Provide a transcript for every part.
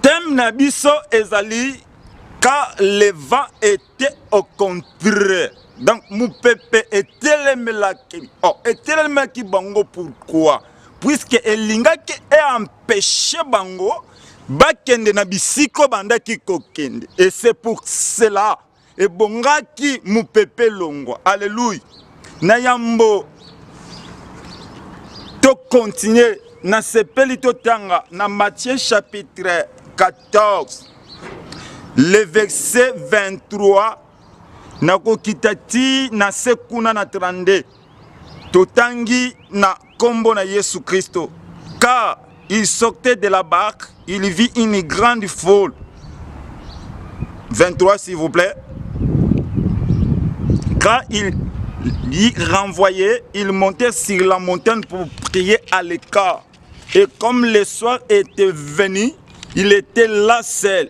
thème na biso ezali quand le vent était au contraire. Donc mon pépé etelemaki bango pourquoi? Puisque elingaki empêché bango bakende na bisiko bandaki kokende. Et c'est pour cela et bongaki mon pépé longwa. Alléluia. Na yambo to continuer na sepeli to tanga na Matthieu chapitre 14 le verset 23 na kokitati na sekuna na 32 totangi na kombo na Yesu Christo. Car il sortait de la barque, il vit une grande foule. 23 s'il vous plaît. Quand il y renvoyait, il montait sur la montagne pour prier à l'écart. Et comme le soir était venu, il était là seul.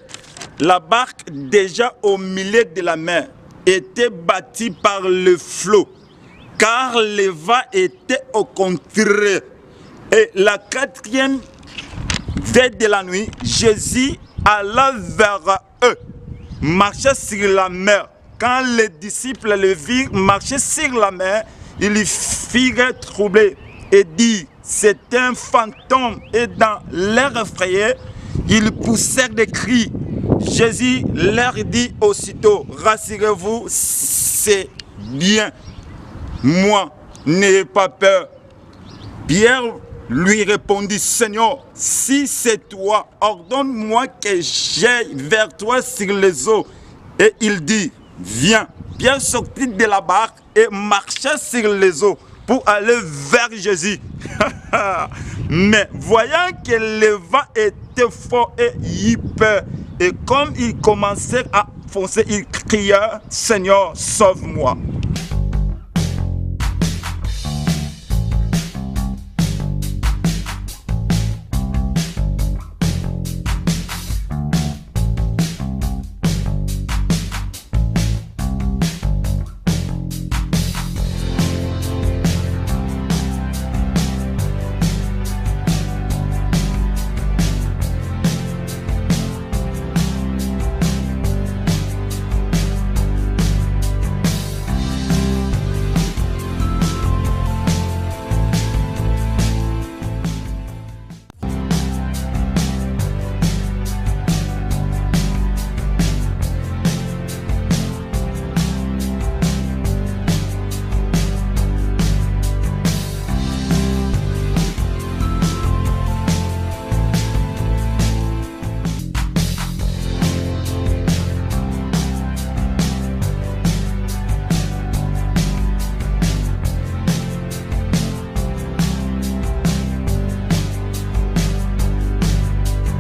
La barque, déjà au milieu de la mer, était bâtie par le flot, car le vent était au contraire. Et la quatrième veille de la nuit, Jésus alla vers eux, marchait sur la mer. Quand les disciples le virent marcher sur la mer, ils firent troubler et dirent, c'est un fantôme. Et dans leur effrayé, ils poussèrent des cris. Jésus leur dit aussitôt, rassurez-vous, c'est bien moi, n'ayez pas peur. Pierre lui répondit, Seigneur, si c'est toi, ordonne-moi que j'aille vers toi sur les eaux. Et il dit, viens. Pierre sortit de la barque et marcha sur les eaux pour aller vers Jésus. Mais voyant que le vent était fort et il peur, et comme il commençait à foncer, il cria, Seigneur, sauve-moi.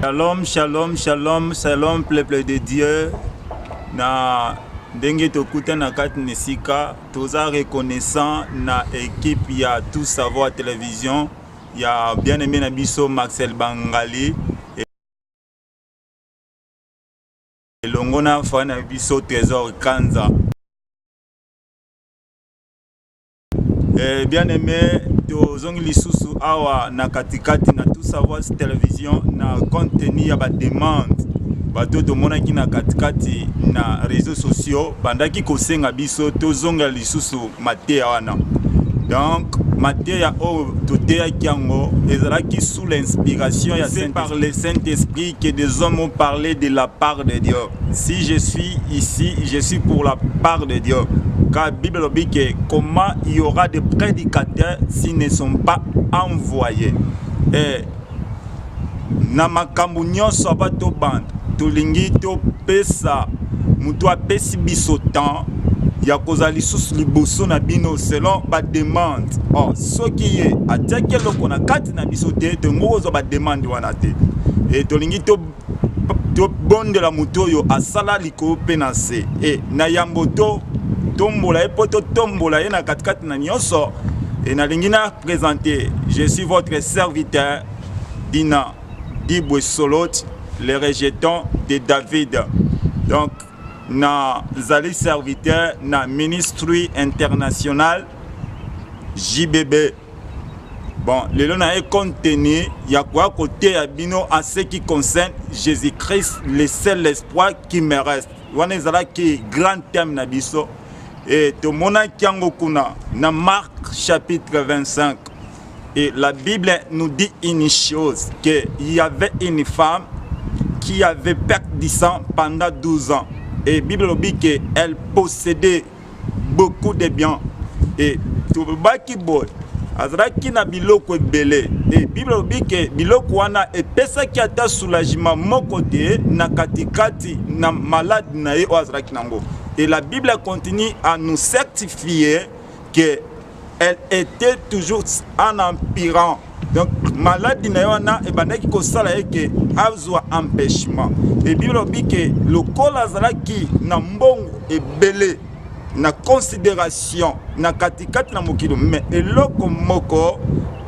Shalom, shalom, shalom, shalom, peuple de Dieu. Na ndenge tokuta na kati nesika, toza reconnaissant na équipe ya Tout Savoir Télévision, ya bien aimé na biso Maxel Bangali et longona fa na biso Trésor Kanza. Bien aimé, tozongi lisusu awa na katikati na Tout Savoir Télévision na contenu ya ba demande bato tomonaki na katikati na réseaux sociaux bandaki kosenga biso tozonga lisusu mateya wana. Donc mateya o toteya kiango ezalaki sous l'inspiration ya par le Saint-Esprit que des hommes ont parlé de la part de Dieu. Si je suis ici, je suis pour la part de Dieu. Car la Bible dit que comment il y aura des prédicateurs s'ils ne sont pas envoyés. Et na makambo nyonso abato band tolingi to pesa mutu apesi biso temps ya kozali lisusu liboso na bino selon ba demande. Oh soki ye atiaki eloko na kati na biso te tongo kozwa ba demande wana te. Et tolingi to bondela mutu oyo asala likolo pe na se. Et na yambo to tombola e poto tombola ye na katikati na nyonso. Et na lingi na présenter, je suis votre serviteur Dina Dibwe Solot, le rejeton de David. Donc, na zali serviteur na ministry international JBB. Bon, le long est contenu, il y a quoi côté Abino en ce qui concerne Jésus-Christ, le seul espoir qui me reste. On est là qui grand thème nabiso et tout le monde qui kuna na Marc chapitre 25 et la Bible nous dit une chose que il y avait une femme qui avait perdu sang pendant 12 ans et la Bible dit qu'elle possédait beaucoup de biens et tout le monde qui boit azraki na biloko ebele et Bible obi ke biloko wana epesa ki ata soulagement moko te na katikati na malade na ye o azraki nango et la Bible continue à nous certifier que elle était toujours en empirant donc malade na ye wana ebandaki kosala ye ke azwa empêchement et Bible obi ke lokola azalaki na mbongo ebele na considération na katikati na mokilo mais eloko moko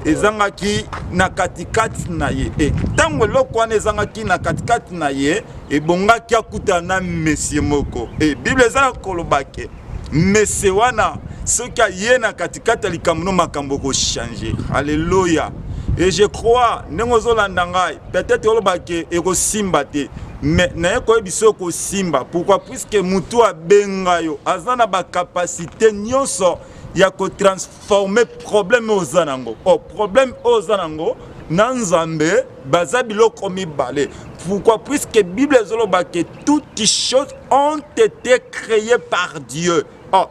ezangaki na katikati na ye et tango eloko wana ezangaki na katikati na ye ebongaki akuta na monsieur moko et Bible ezala kolobake monsieur wana soki aye na katikati likambo makambo ko changer. Alléluia. Et je crois ndenge ozolanda ngai peut-être olobake ekosimba te mais na ko biso ko simba pourquoi puisque mutu abenga yo azana ba capacité nyonso ya ko transformer problème ozanango problème ozanango na nzambe baza biloko mibale pourquoi puisque Bible ezolobake toutes choses ont été créées par Dieu.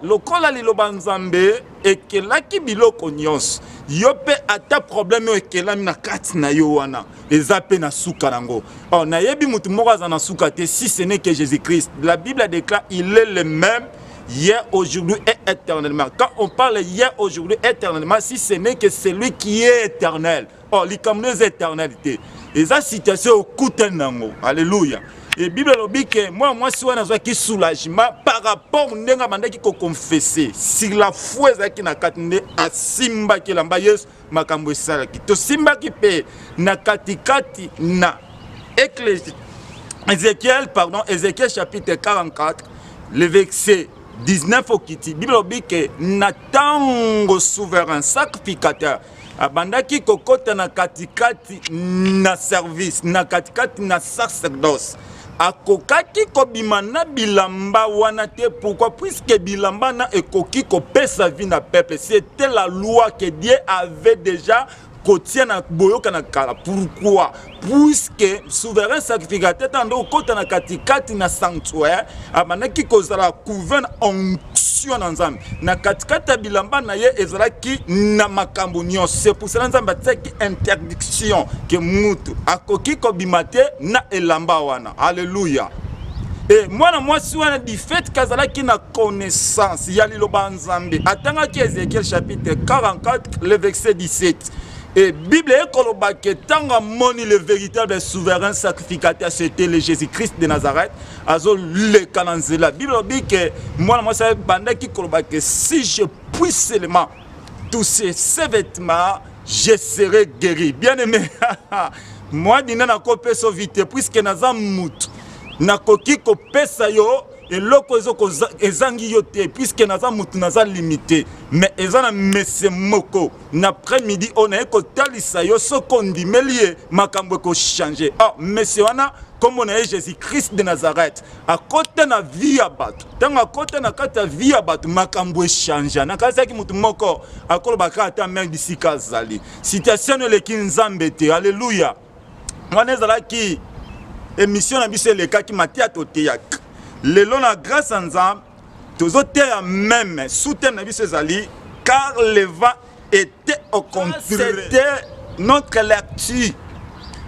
Lokola liloba nzambe ekelaki biloko nyonso yo pe ata problème ekelami na kati na yo wana eza pe na suka nango nayebi mutu moko aza na suka te si ce n'est que Jésus-Christ. La Bible déclare il est le même hier, aujourd'hui et éternellement. Quand on parle hier, aujourd'hui, éternellement, si ce n'est que celui qui est éternel. L'icamneuse éternalité. Et ça, situation au Koutenango. Alléluia. Et la Bible dit que moi, si on a qui soulagement par rapport à ce qui confessé, si la foi est na katine a simba qui lamba yes makambo salaki. To simba qui pe na katikati na Ézéchiel chapitre 44, le verset 19 au kiti. Bible dit que natango souverain sacrificateur abandaki kokota na katikati na service na katikati na sacerdoce akokaki kobima na bilamba wana te pourquoi puisque bilamba na ekoki kopesa vie na peuple. C'était la loi que Dieu avait déjà kotiana boyoka na kala. Pourquoi? Puisque souverain sacrificateur tando kota na katikati na sanctuaire abanaki kozala couvert onction na nzambe na katikati bilamba na ye ezalaki na makambo nyonso. C'est pour cela nzambe ataki interdiction que mutu akoki kobimate na elamba wana. Alléluia. Et moi si wana du fait kazalaki na connaissance ya liloba nzambe atangaki Ézéchiel chapitre 44 le verset 17. Et la Bible est que tant moni le véritable souverain sacrificateur, c'était le Jésus-Christ de Nazareth. La Bible dit que moi, que si je puis seulement toucher ces vêtements, je serai guéri. Bien aimé, moi, je n'ai pas sauvé puisque Nazam mout. Nakoki ko pesa yo et loko ezangi yote puisque naza mutu naza limité mais ezana mese moko n'après-midi on a ko talisa yo so kondimelie makambo ko changer. Monsieur wana comme on a Jésus-Christ de Nazareth à côté na vie abat tant à côté na kata vie abat makambo changer na kazaki mutu moko akolo bakata même d'ici kazali situation le kinzambe te. Alléluia. Wana ezala ki émission na biso le kaki matia toteyak le long la grâce ensemble tous autres même soutien na biso ezali car le vent était au contraire. C'était notre lecture,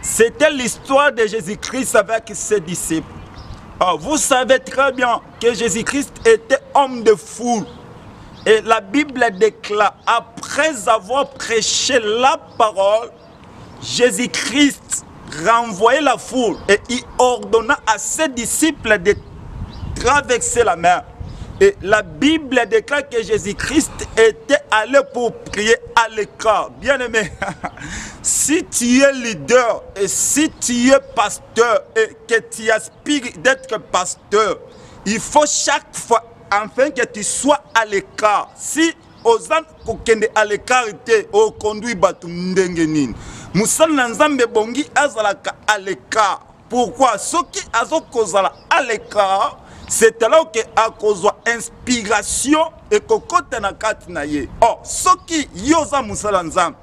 c'était l'histoire de Jésus-Christ avec ses disciples. Vous savez très bien que Jésus-Christ était homme de foule et la Bible déclare après avoir prêché la parole Jésus-Christ renvoyait la foule et il ordonna à ses disciples de traverser la mer. Et la Bible déclare que Jésus-Christ était allé pour prier à l'écart. Bien aimé, si tu es leader et si tu es pasteur et que tu aspires d'être pasteur, il faut chaque fois enfin que tu sois à l'écart. Si ozan kokende à l'écart te o conduit batu ndenge nini musala na nzambe bongi azalaka à l'écart. Pourquoi soki azo kozala à l'écart c'est alors que a kozwa inspiration et kokota na kati na ye. Oh soki yoza musala nzambe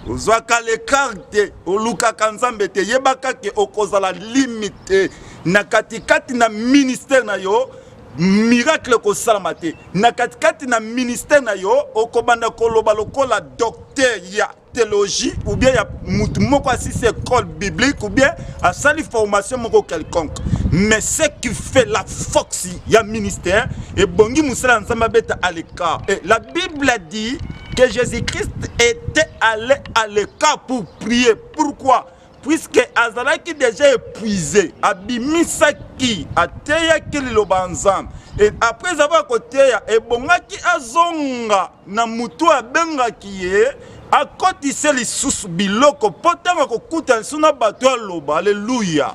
ozwaka l'écart te olukaka nzambe te yebaka ke okozala limite na katikati na ministère na yo miracle kosalama te na katikati na ministère na yo okobanda koloba lokola docteur ya théologie ou bien ya mutu moko asisi école biblique ou bien asali formation moko quelconque. Mais ce qui fait la force ya ministère et bongi musala nzambe beta à l'écart. Et la Bible a dit que Jésus-Christ était allé à l'écart pour prier. Pourquoi? Puisque azalaki déjà épuisé, abimisaki, ateyaki liloba nzambe. Et après avoir koteya, ebongaki azonga na mutu abengaki ye, akotise lisusu biloko potanga kokuta nsuna bato aloba. Alléluia.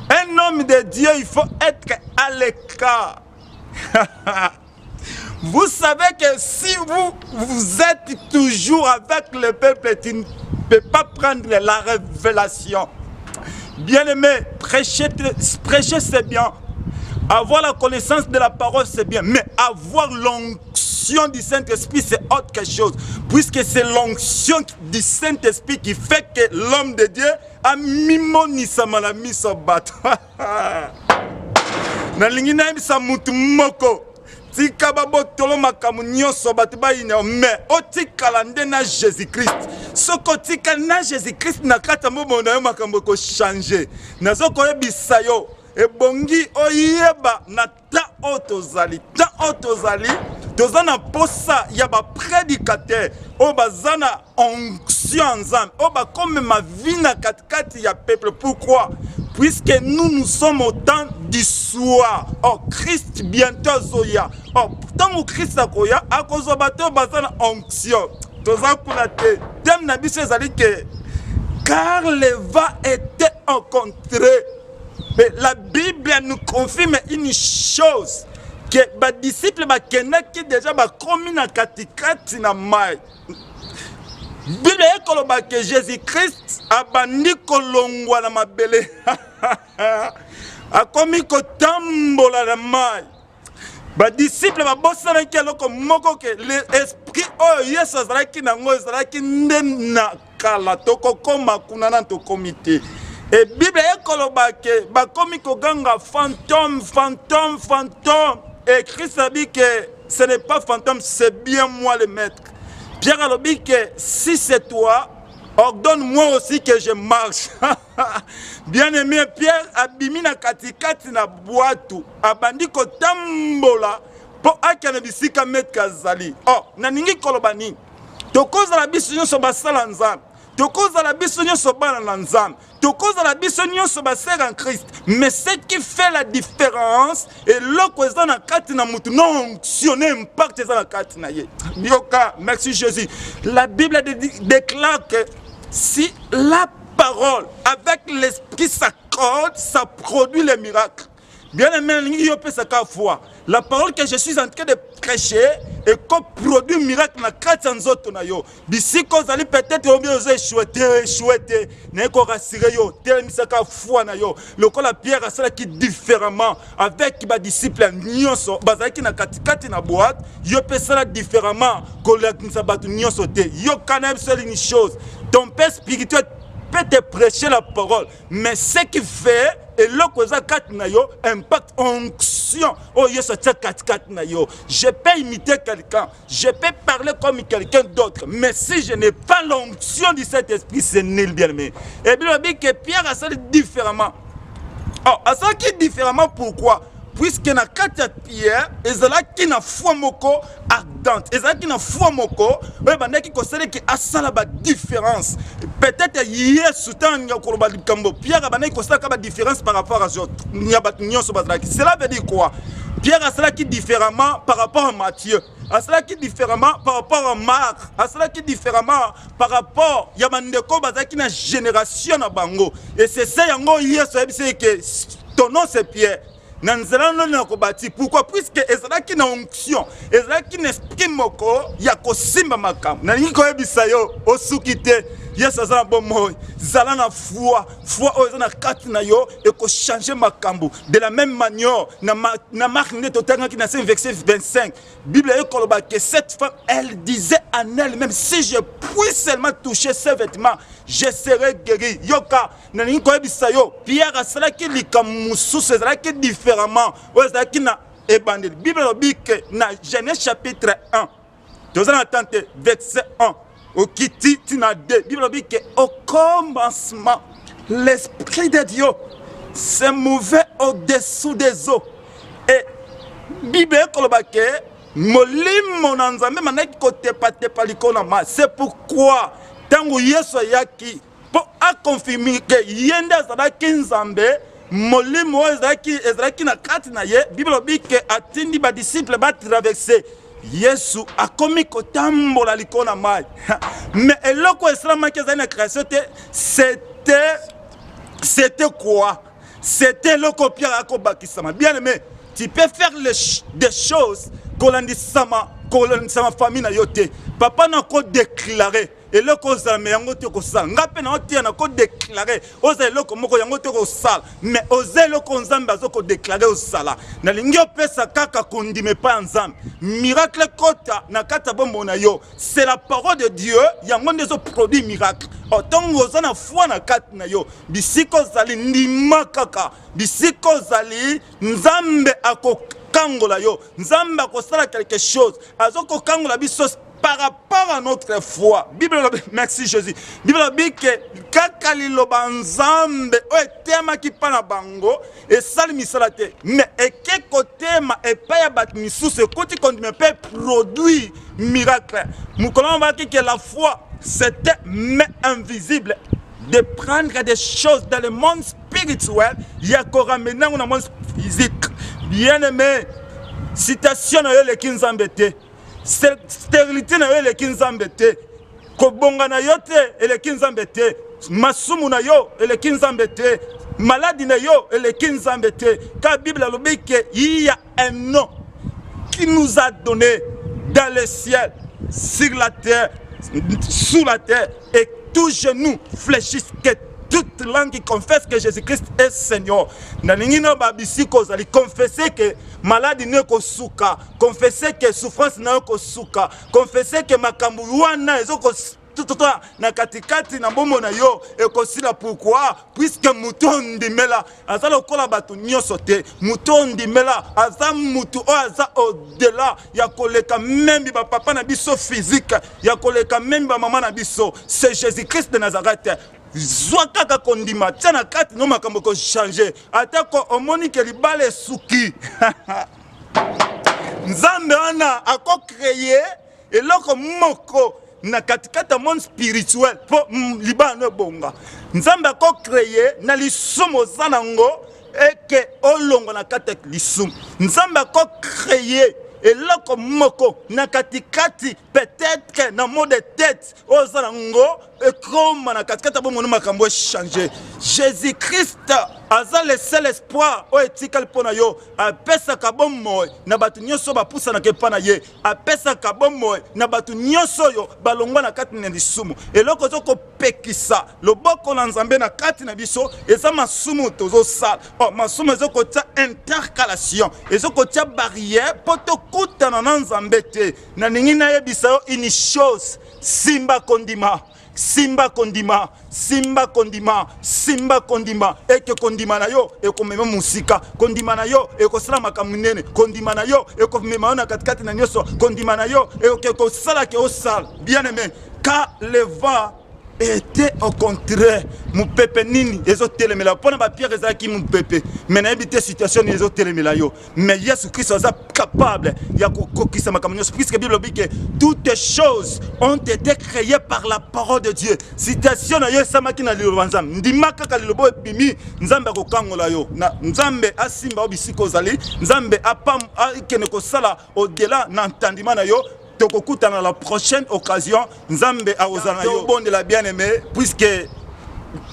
Un homme de Dieu, il faut être à l'écart. Vous savez que si vous êtes toujours avec le peuple, tu ne peux pas prendre la révélation. Bien-aimé, prêcher c'est bien. Avoir la connaissance de la parole c'est bien. Mais avoir l'onction du Saint-Esprit c'est autre chose. Puisque c'est l'onction du Saint-Esprit qui fait que l'homme de Dieu a mimonisa malami sobat. Na lingina sa mutu moko. Tika babo tolo makamu nyonso batu bayina mais otikala nde na Jésus-Christ. Soko tika na Jésus-Christ na kata mbomo na yo makambo ko changer. Nazoko yebisa yo ebongi oyeba na ta otozali. Ta otozali tozana posa ya ba prédicateur o bazana onction nzambe o ba comme ma vie na katikati ya peuple. Pourquoi? Puisque nous sommes au temps du soir. Oh, Christ bientôt zoya. Oh, tant que Christ akoya, akozo bato bazana onction. Toza kunate. Dem na biso ezali que car le va était rencontré. Mais la Bible nous confirme une chose que les disciples qui déjà commis na katikati na mai. Bible ekoloba que Jésus-Christ abandi kolongwa na mabele. Akomi kotambola na mai. Ba disciple ba bosana ki aloko moko ke l'esprit oh Yesu azalaki nango ezalaki nde na kala toko koma kuna na to comité. Et Bible ekoloba ke ba komi koganga fantôme. Et Christ a dit que ce n'est pas fantôme, c'est bien moi le maître. Pierre a dit que si c'est toi, ordonne-moi aussi que je marche. Bien-aimé, Pierre a bimi na katikati na boatu, abandi ko tambola po akana bisika met kazali. Oh, na ningi kolobani. Tokoza la biso nyonso basala nzambe. Tokoza la biso nyonso bana na nzambe. Tokoza la biso nyonso basera en Christ. Mais ce qui fait la différence et loko eza na kati na mutu non onctionné impact eza na kati na ye. Bioka, merci Jésus. La Bible déclare que si la parole avec l'esprit s'accorde, ça produit les miracles. Bien aimé, la parole que je suis en train de prêcher et qu'on produit miracle na kati nzoto na yo. Bisi ko zali peut-être obi ozo échoué na ko rassurer yo, temisaka foi na yo. Lokola Pierre asala ki différemment avec ba disciples nyonso bazaki na katikati na boîte, yo pesala différemment ko la batu nyonso te. Yo kana seule une chose, ton père spirituel peut te prêcher la parole, mais ce qui fait et l'okoza kat na yo impact onction. Oh yes, je peux imiter quelqu'un, je peux parler comme quelqu'un d'autre, mais si je n'ai pas l'onction du Saint-Esprit, c'est nul, bien-aimé. Et bien, on dit que Pierre a ça différemment. Oh, a ça qui différemment, pourquoi? Puisque na kati Pierre, ezalaki na foi moko ardente, ezalaki na foi moko, bandaki kosele ki asala ba différence. Peut-être Yesu tanga koloba likambo, Pierre bandaki kosala ka ba différence par rapport à autres. Cela veut dire quoi? Pierre a cela qui différemment par rapport à Matthieu, a cela qui différemment par rapport à Marc, a cela qui différemment par rapport ya bandeko bazaki na génération na bango. Et c'est ça yango Yesu a dit que ton nom c'est Pierre. nanzela no na kobati. Pourquoi? Puisque ezalaki na onction, ezalaki na esprit moko ya kosimba makambo. Na ningi koyebisa yo osuki te. Yes, azala bomoi, zala na foi oyo na kati na yo et ko changer makambo. De la même manière, na Marc ne totanga qui na verset 25, Bible est koloba que cette femme, elle disait en elle-même, si je puis seulement toucher ses vêtements, je serai guéri. Yoka, na ningi koyebisa yo, Pierre asala ki likamusu, sezala ki différemment, oyo zala ki na ebandeli. Bible lobi que na Genèse chapitre 1, tozana attente verset 1. Au Kiti Tinade, Bible dit qu'au commencement, l'Esprit de Dieu se mouvait au-dessous des eaux. Et Bible dit c'est pourquoi, tant que Yesu yaki, pour confirmer que Yenda Zadaki Nzambe, Molimo Ezraki na Katina ye, Bible dit que Atindi ba disciple ba traverser. Yesu a commis kotambola likona mai. Mais eloko eslam ke na création c'était quoi? C'était le copier à kobakisama. Bien aimé, tu peux faire des choses kolandisama famille na yote. Papa n'a ko déclarer et le cause mais yango te ko sala ngape na otia na ko déclarer oza eloko moko yango te ko sala mais oza eloko nzambe azoko déclarer au sala na lingi opesa kaka kondime pa nzambe miracle kota na kata bombo na yo c'est la parole de Dieu yango ndezo produit miracle otongo oza na foi na kata na yo bisiko zali ndima kaka bisiko zali nzambe akokangola yo nzambe akosala quelque chose azoko kangola biso par rapport à notre foi. Bible, merci Jésus. Bible dit que kakali banzambe o tema ki pana bango et sali misalate mais et que côté ma et pas bat misuse côté quand me peut produire miracle. Nous connaissons que la foi c'était mais invisible de prendre des choses dans le monde spirituel, il y a qu'on ramène dans le monde physique. Bien aimé, citation de le kinzambete. Stérilité na yo le kinzambete kobonga na yo te ele kinzambete masumu na yo ele kinzambete maladie na yo ele kinzambete car Bible lobi que il y a un nom qui nous a donné dans le ciel sur la terre sous la terre et tout genou fléchisse que toute langue qui confesse que Jésus-Christ est Seigneur. Naningino babisiko zali confesser que maladie ne ko suka, confesser que souffrance na ko suka, confesser que makambu wana ezoko tutoa na katikati na bombo na yo ekosila. Pourquoi? Puisque mutondi mela azala kola batu nyoso te mutondi mela aza mutu o aza au-delà ya koleka membi ba papa na biso physique ya koleka membi ba mama na biso. C'est Jésus-Christ de Nazareth. Zwaka kondima tena kati no makambo ko changer atako omoni ke libale suki nzambe wana ako créer eloko moko na katikata monde spirituel po libano bonga nzambe ako créer na lisumo zanango eke olongo na kata lisumo nzambe ako créer eloko moko na katikati peut-être na mot de tête ozanango ekoma na katikati bomo makambo changer. Jésus-Christ aza le seul espoir o etikali pona yo apesa kabomo na batu nyoso ba pusa na kepana ye apesa kabomo na batu nyoso yo balongwa na kati na lisumu eloko zoko pekisa loboko na nzambe na kati na biso eza masumu tozo sala masumu ezoko tia intercalation ezoko tia barrière poto kutana na nzambe te na ningi na yebisa yo une chose simba kondima simba kondima simba kondima simba kondima eke kondima na yo ekomema musika kondima na yo ekosala makambo nene kondima na yo ekomema na katikati na nyoso kondima na yo ekosala ke osala. Bien aimé, car le vent était au contraire mon peuple nini ezotelemela pona ba pierre ezaki mon peuple mais na ebite situation ezotelemela yo mais Jésus Christ est capable ya kokokisa makambo nyonso puisque Bible dit que toutes choses ont été créées par la parole de Dieu. Citation na yo samaki na liloba nzambe ndimaka ka lilobo epimi nzambe akokangola yo na nzambe asimba obisiko zali nzambe apam akene kosala au-delà na entendement na yo. Dans la prochaine occasion, Nzambe aozana yo bon de la bien-aimée puisque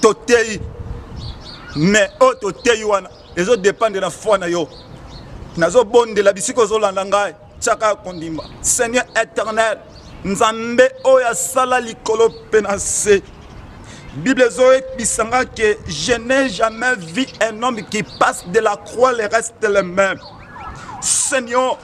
totei mais totei wana ezo dépendre de la foi na yo. Nazo bonde la bisiko zo landanga chaka kondimba. Seigneur éternel, nzambe oya sala likolo penase. Bible zoé bisanga que je n'ai jamais vu un homme qui passe de la croix le reste le même. Seigneur,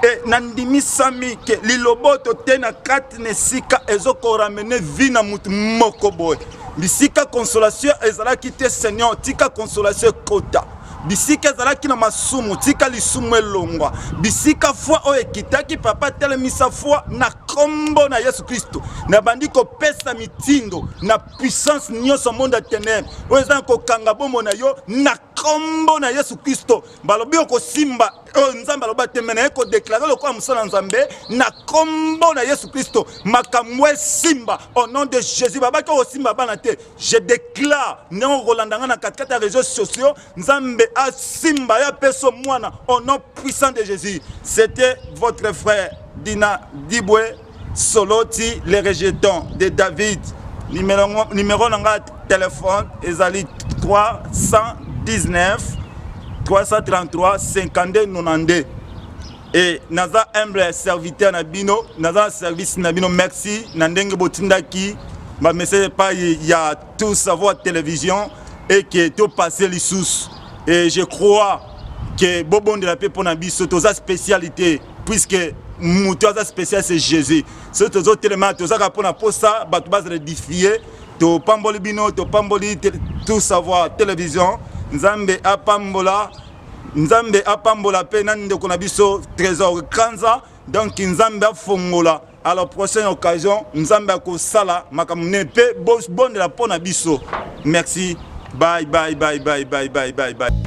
et nandimi sami ke liloboto tena kat nesika ezoko ramener vie na mutu moko boy. Bisika consolation ezala kite Seigneur, tika consolation kota. Bisika ezala kina masumu, tika lisumu elongwa. Bisika foi o ekitaki papa telemisa foi na kombo na Yesu Kristo. Na bandiko pesa mitindo na puissance nyonso monde ténèbres. O ezala ko kanga bomo na yo na kombo na Yesu Kristo. Balobi ko simba nzambe aloba temena eko déclarer le quoi musala nzambe na kombo na Yesu Kristo makamwe simba au nom de Jésus baba ko simba bana te je déclare non rolandanga na 4 réseaux sociaux nzambe a simba ya peso mwana au nom puissant de Jésus. C'était votre frère Dina Dibwe Soloti les rejetons de David. Numéro nanga téléphone ezali 319 333 52 92 et naza humble serviteur na bino naza service na bino merci na ndenge botindaki ba message pas il y a tout savoir télévision et que tout passer les sous et je crois que bobon de la paix pour na biso toza spécialité puisque mutoza spécial c'est Jésus ce tozo tellement toza ka pona posa batu base édifier to pamboli bino to pamboli tout savoir télévision Nzambe apambola pe nande kona biso trésor kanza donc Nzambe afongola à la prochaine occasion Nzambe akosala makamune pe bon de la pona biso merci bye bye bye bye bye bye bye bye.